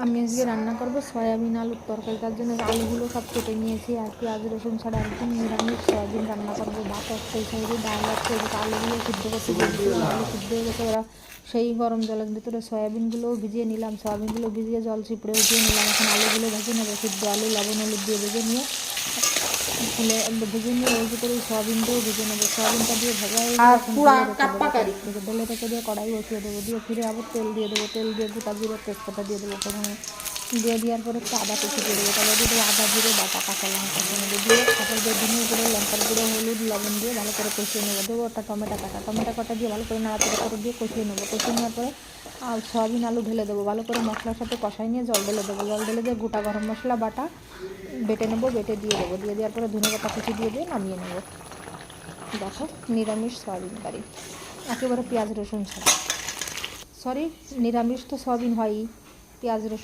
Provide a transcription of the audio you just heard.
আমি আজকে রান্না করব সয়াবিন আলুর তরকারি। তার জন্য আলুগুলো সব কেটে নিয়েছি আর পেঁয়াজ রসুন ছাড়া একদম নিরামিষ সয়াবিন রান্না করব। ভাত আছে, সেই ডাল আছে, এদিকে আলুগুলো সিদ্ধ করতে দিয়ে দিয়েছিলাম, আলু সিদ্ধ হয়ে গেছে। ওরা সেই গরম জলের ভিতরে সয়াবিনগুলোও ভিজিয়ে নিলাম, সয়াবিনগুলো ভিজিয়ে জল চিপড়ে উঠিয়ে নিলাম। এখন আলুগুলো ভেজে নেবো, সিদ্ধ আলু লবণ হলুদ দিয়ে ভেজে নিয়ে ওর ভিতরে ওই সয়াবিনটাও ভেজে নেবো। সয়াবিনটা দিয়ে ভাজা হয়ে গেলে এখন ঢেলে রেখে দিয়ে কড়াই বসিয়ে দেবো, দিয়ে ফিরে আবার তেল দিয়ে দেবো। তেল দিয়ে গোটা জিরে তেজপাতা দিয়ে দেবো প্রথমে, দিয়ে দেওয়ার পরে একটু আদা কুচি দিয়ে দেবো, তারপর দিয়ে দেবো আদা জিরে বাটা কাঁচা লঙ্কা দিয়ে তারপর দিয়ে ধনের গুঁড়ো লঙ্কার গুঁড়ো হলুদ লবণ দিয়ে ভালো করে কষিয়ে নেবো। দেবো একটা টমেটো কাটা দিয়ে ভালো করে নাড়াচাড়া করে দিয়ে কষিয়ে নেবো। কষিয়ে নেওয়ার পরে সয়াবিন আলু ঢেলে দেবো, ভালো করে মশলার সাথে কষাই নিয়ে জল ঢেলে দেবো। জল ঢেলে দিয়ে গোটা গরম মশলা বাটা বেটে নেবো, বেটে দিয়ে দেবো। দিয়ে দেওয়ার পরে ধনে পাতা কুচি দিয়ে নামিয়ে নেবো। দেখো, নিরামিষ সয়াবিন কারি, একেবারে পেঁয়াজ রসুন ছাড়া। সরি, নিরামিষ তো সয়াবিন হয়ই, পেঁয়াজ রসুন